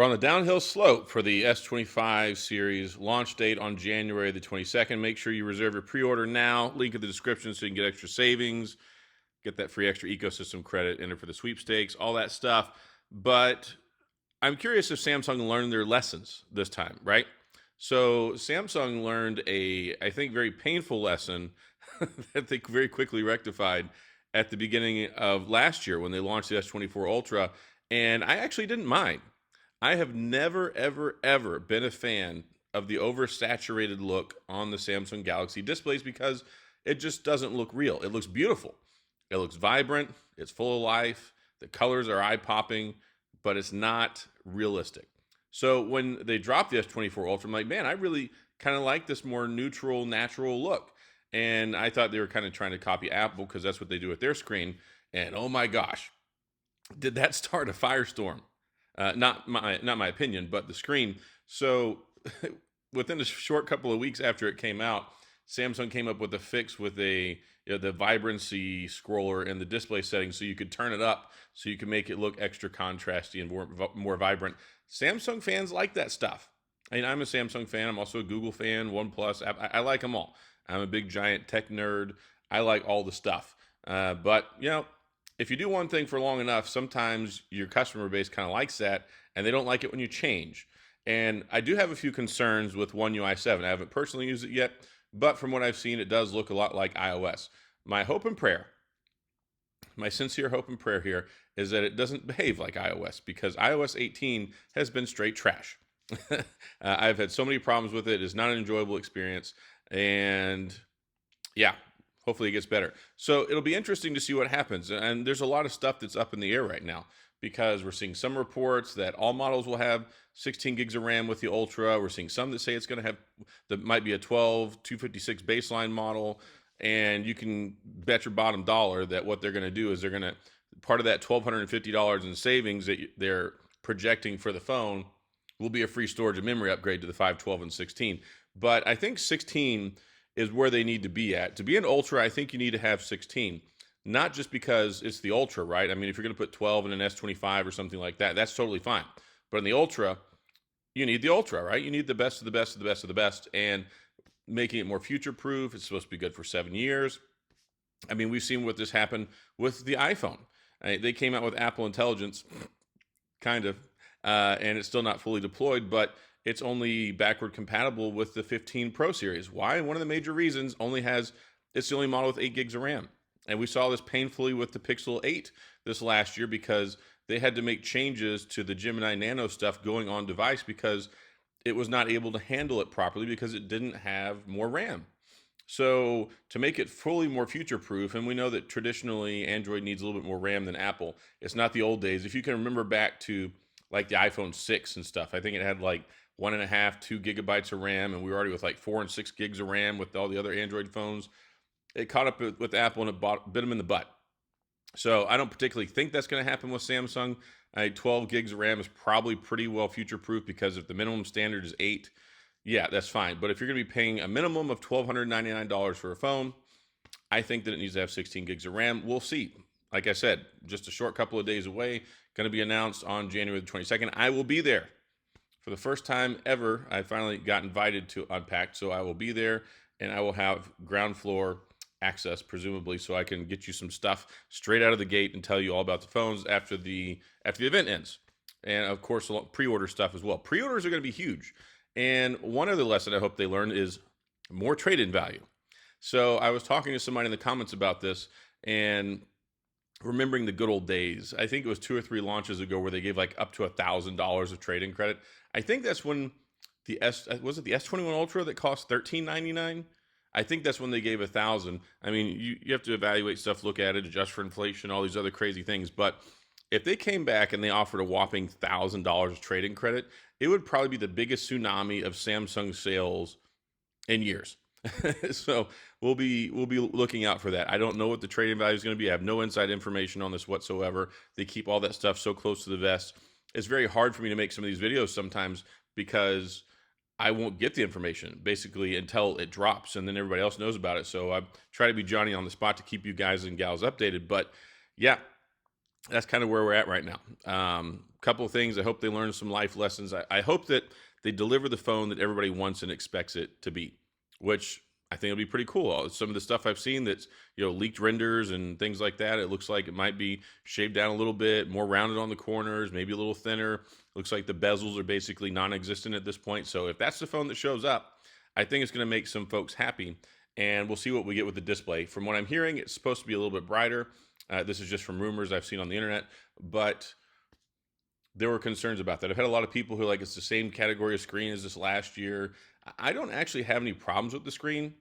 We're on the downhill slope for the S25 series, launch date on January the 22nd. Make sure you reserve your pre-order now. Link in the description so you can get extra savings, get that free extra ecosystem credit, enter for the sweepstakes, all that stuff. But I'm curious if Samsung learned their lessons this time, right? So Samsung learned I think, very painful lesson that they very quickly rectified at the beginning of last year when they launched the S24 Ultra. And I actually didn't mind. I have never, ever, ever been a fan of the oversaturated look on the Samsung Galaxy displays because it just doesn't look real. It looks beautiful. It looks vibrant. It's full of life. The colors are eye-popping, but it's not realistic. So when they dropped the S24 Ultra, I'm like, man, I really kind of like this more neutral, natural look. And I thought they were kind of trying to copy Apple because that's what they do with their screen. And oh my gosh, did that start a firestorm? Not my opinion, but the screen. So within a short couple of weeks after it came out, Samsung came up with a fix with the vibrancy scroller in the display settings, so you could turn it up so you can make it look extra contrasty and more vibrant. Samsung fans like that stuff. I mean, I'm a Samsung fan. I'm also a Google fan, OnePlus. I like them all. I'm a big giant tech nerd. I like all the stuff. But if you do one thing for long enough, sometimes your customer base kind of likes that, and they don't like it when you change. And I do have a few concerns with One UI 7. I haven't personally used it yet, but from what I've seen, it does look a lot like iOS. My hope and prayer, my sincere hope and prayer here, is that it doesn't behave like iOS, because iOS 18 has been straight trash. I've had so many problems with it. It's not an enjoyable experience. And yeah, hopefully it gets better. So it'll be interesting to see what happens. And there's a lot of stuff that's up in the air right now, because we're seeing some reports that all models will have 16 gigs of RAM with the Ultra. We're seeing some that say it's going to have, that might be a 256 baseline model. And you can bet your bottom dollar that what they're going to do is they're going to, part of that $1,250 in savings that they're projecting for the phone will be a free storage and memory upgrade to the 5, 12, and 16. But I think 16 is where they need to be at. To be an Ultra, I think you need to have 16. Not just because it's the Ultra, right? I mean, if you're going to put 12 in an S25 or something like that, that's totally fine. But in the Ultra, you need the Ultra, right? You need the best of the best of the best of the best. And making it more future-proof, it's supposed to be good for 7 years. I mean, we've seen what this happened with the iPhone. They came out with Apple Intelligence, kind of, and it's still not fully deployed, but it's only backward compatible with the 15 Pro series. Why? One of the major reasons, it's the only model with 8 gigs of RAM. And we saw this painfully with the Pixel 8 this last year, because they had to make changes to the Gemini Nano stuff going on device because it was not able to handle it properly because it didn't have more RAM. So to make it fully more future-proof, and we know that traditionally Android needs a little bit more RAM than Apple. It's not the old days. If you can remember back to like the iPhone 6 and stuff, I think it had like 1.5, 2 gigabytes of RAM, and we were already with like 4 and 6 gigs of RAM with all the other Android phones. It caught up with Apple, and it bit them in the butt. So I don't particularly think that's going to happen with Samsung. 12 gigs of RAM is probably pretty well future-proof, because if the minimum standard is 8, yeah, that's fine. But if you're going to be paying a minimum of $1,299 for a phone, I think that it needs to have 16 gigs of RAM. We'll see. Like I said, just a short couple of days away, going to be announced on January the 22nd. I will be there. For the first time ever, I finally got invited to Unpacked, so I will be there, and I will have ground floor access, presumably, so I can get you some stuff straight out of the gate and tell you all about the phones after the event ends. And of course, pre-order stuff as well. Pre-orders are going to be huge. And one other lesson I hope they learn is more trade-in value. So I was talking to somebody in the comments about this and remembering the good old days. I think it was 2 or 3 launches ago where they gave like up to $1,000 of trade-in credit. I think that's when the S21 Ultra that cost $1,399? I think that's when they gave 1,000. I mean, you have to evaluate stuff, look at it, adjust for inflation, all these other crazy things. But if they came back and they offered a whopping $1,000 of trade-in credit, it would probably be the biggest tsunami of Samsung sales in years. So we'll be looking out for that. I don't know what the trade-in value is going to be. I have no inside information on this whatsoever. They keep all that stuff so close to the vest. It's very hard for me to make some of these videos sometimes because I won't get the information basically until it drops, and then everybody else knows about it. So I try to be Johnny on the spot to keep you guys and gals updated. But yeah, that's kind of where we're at right now. couple of things. I hope they learn some life lessons. I hope that they deliver the phone that everybody wants and expects it to be, which I think it'll be pretty cool. Some of the stuff I've seen that's, leaked renders and things like that, it looks like it might be shaved down a little bit, more rounded on the corners, maybe a little thinner. Looks like the bezels are basically non-existent at this point. So if that's the phone that shows up, I think it's going to make some folks happy, and we'll see what we get with the display. From what I'm hearing, it's supposed to be a little bit brighter. This is just from rumors I've seen on the internet, but there were concerns about that. I've had a lot of people who are like, it's the same category of screen as this last year. I don't actually have any problems with the screen.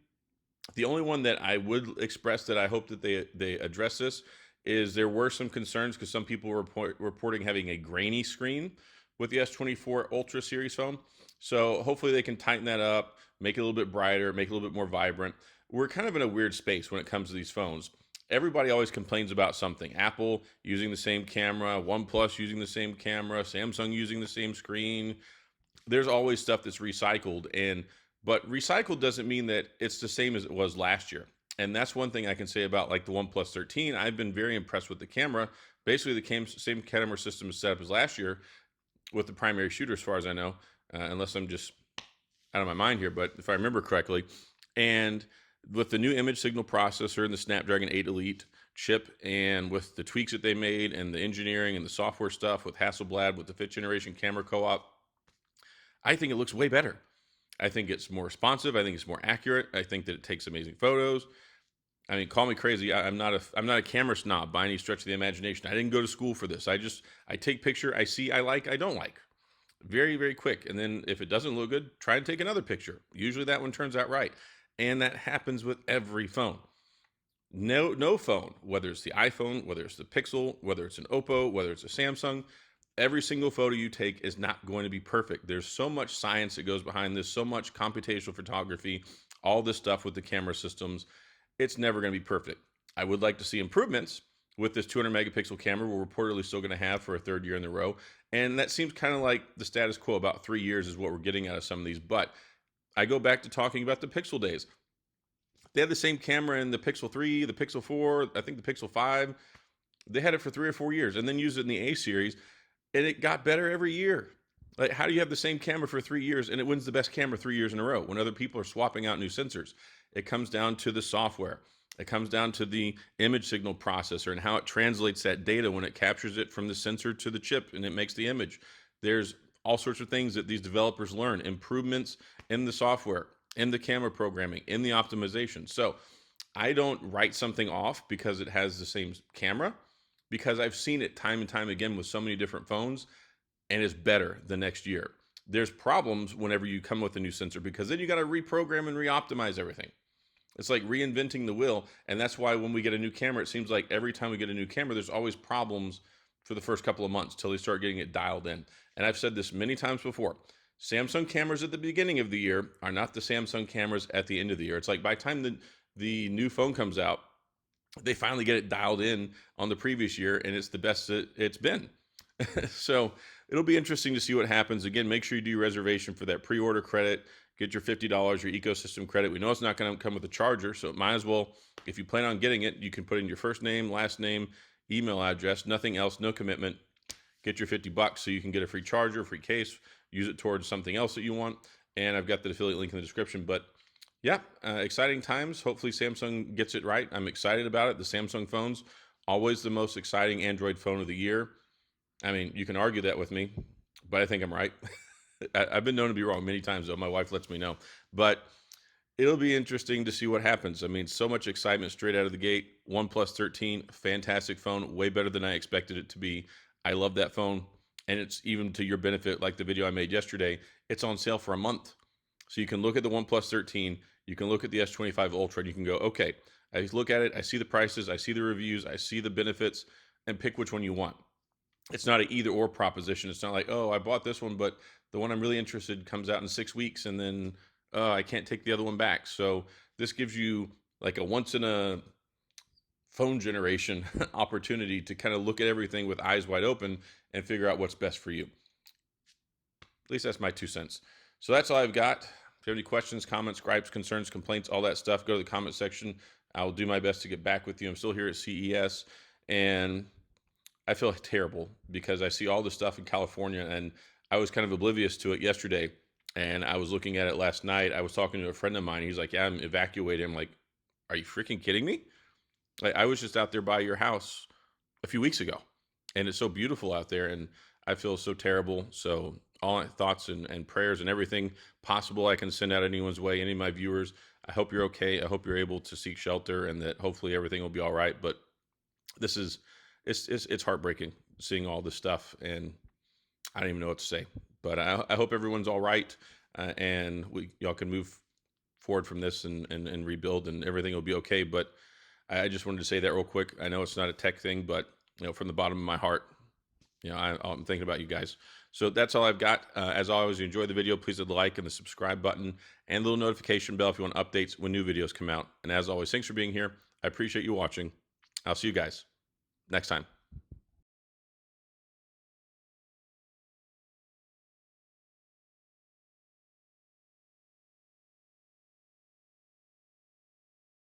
The only one that I would express that I hope that they address this is there were some concerns because some people were reporting having a grainy screen with the S24 Ultra series phone. So hopefully they can tighten that up, make it a little bit brighter, make it a little bit more vibrant. We're kind of in a weird space when it comes to these phones. Everybody always complains about something. Apple using the same camera, OnePlus using the same camera, Samsung using the same screen. There's always stuff that's recycled, but recycled doesn't mean that it's the same as it was last year. And that's one thing I can say about like the OnePlus 13. I've been very impressed with the camera. Basically, the same camera system is set up as last year with the primary shooter, as far as I know, unless I'm just out of my mind here, but if I remember correctly. And with the new image signal processor and the Snapdragon 8 Elite chip, and with the tweaks that they made and the engineering and the software stuff with Hasselblad, with the 5th generation camera co-op, I think it looks way better. I think it's more responsive. I think it's more accurate. I think that it takes amazing photos. I mean, call me crazy. I'm not a camera snob by any stretch of the imagination. I didn't go to school for this. I take picture, I see, I like, I don't like. Very, very quick. And then if it doesn't look good, try and take another picture. Usually that one turns out right. And that happens with every phone. No phone, whether it's the iPhone, whether it's the Pixel, whether it's an Oppo, whether it's a Samsung, every single photo you take is not going to be perfect. There's so much science that goes behind this, so much computational photography, all this stuff with the camera systems. It's never going to be perfect. I would like to see improvements with this 200 megapixel camera we're reportedly still going to have for a third year in a row. And that seems kind of like the status quo. About 3 years is what we're getting out of some of these. But I go back to talking about the Pixel days. They had the same camera in the Pixel 3, the Pixel 4, I think the Pixel 5. They had it for 3 or 4 years and then used it in the A series, and it got better every year. Like, how do you have the same camera for 3 years and it wins the best camera 3 years in a row when other people are swapping out new sensors? It comes down to the software. It comes down to the image signal processor and how it translates that data when it captures it from the sensor to the chip and it makes the image. There's all sorts of things that these developers learn, improvements in the software, in the camera programming, in the optimization. So I don't write something off because it has the same camera, because I've seen it time and time again with so many different phones, and it's better the next year. There's problems whenever you come with a new sensor because then you got to reprogram and re-optimize everything. It's like reinventing the wheel, and that's why when we get a new camera, it seems like every time we get a new camera, there's always problems for the first couple of months till they start getting it dialed in. And I've said this many times before. Samsung cameras at the beginning of the year are not the Samsung cameras at the end of the year. It's like by the time the new phone comes out, they finally get it dialed in on the previous year, and it's the best that it's been. So it'll be interesting to see what happens. Again, make sure you do your reservation for that pre-order credit. Get your $50, your ecosystem credit. We know it's not going to come with a charger, so it might as well, if you plan on getting it, you can put in your first name, last name, email address, nothing else, no commitment. Get your $50 so you can get a free charger, free case, use it towards something else that you want. And I've got the affiliate link in the description. But yeah, exciting times. Hopefully Samsung gets it right. I'm excited about it. The Samsung phones, always the most exciting Android phone of the year. I mean, you can argue that with me, but I think I'm right. I've been known to be wrong many times, though. My wife lets me know. But it'll be interesting to see what happens. I mean, so much excitement straight out of the gate. OnePlus 13, fantastic phone, way better than I expected it to be. I love that phone, and it's even to your benefit, like the video I made yesterday, it's on sale for a month. So you can look at the OnePlus 13, you can look at the S25 Ultra, and you can go, okay, I look at it, I see the prices, I see the reviews, I see the benefits, and pick which one you want. It's not an either-or proposition. It's not like, oh, I bought this one, but the one I'm really interested in comes out in 6 weeks, and then I can't take the other one back. So this gives you like a once-in-a-phone generation opportunity to kind of look at everything with eyes wide open and figure out what's best for you. At least that's my 2 cents. So that's all I've got. If you have any questions, comments, gripes, concerns, complaints, all that stuff, go to the comment section. I'll do my best to get back with you. I'm still here at CES, and I feel terrible because I see all this stuff in California, and I was kind of oblivious to it yesterday. And I was looking at it last night. I was talking to a friend of mine. He's like, "Yeah, I'm evacuating." I'm like, "Are you freaking kidding me?" Like, I was just out there by your house a few weeks ago, and it's so beautiful out there, and I feel so terrible. So all my thoughts and prayers and everything possible I can send out anyone's way, any of my viewers. I hope you're okay. I hope you're able to seek shelter, and that hopefully everything will be all right. But this is it's heartbreaking seeing all this stuff, and I don't even know what to say. But I hope everyone's all right, and y'all can move forward from this and rebuild, and everything will be okay. But I just wanted to say that real quick. I know it's not a tech thing, but from the bottom of my heart, I'm thinking about you guys. So that's all I've got. As always, you enjoy the video, please hit the like and the subscribe button and the little notification bell if you want updates when new videos come out. And as always, thanks for being here. I appreciate you watching. I'll see you guys next time.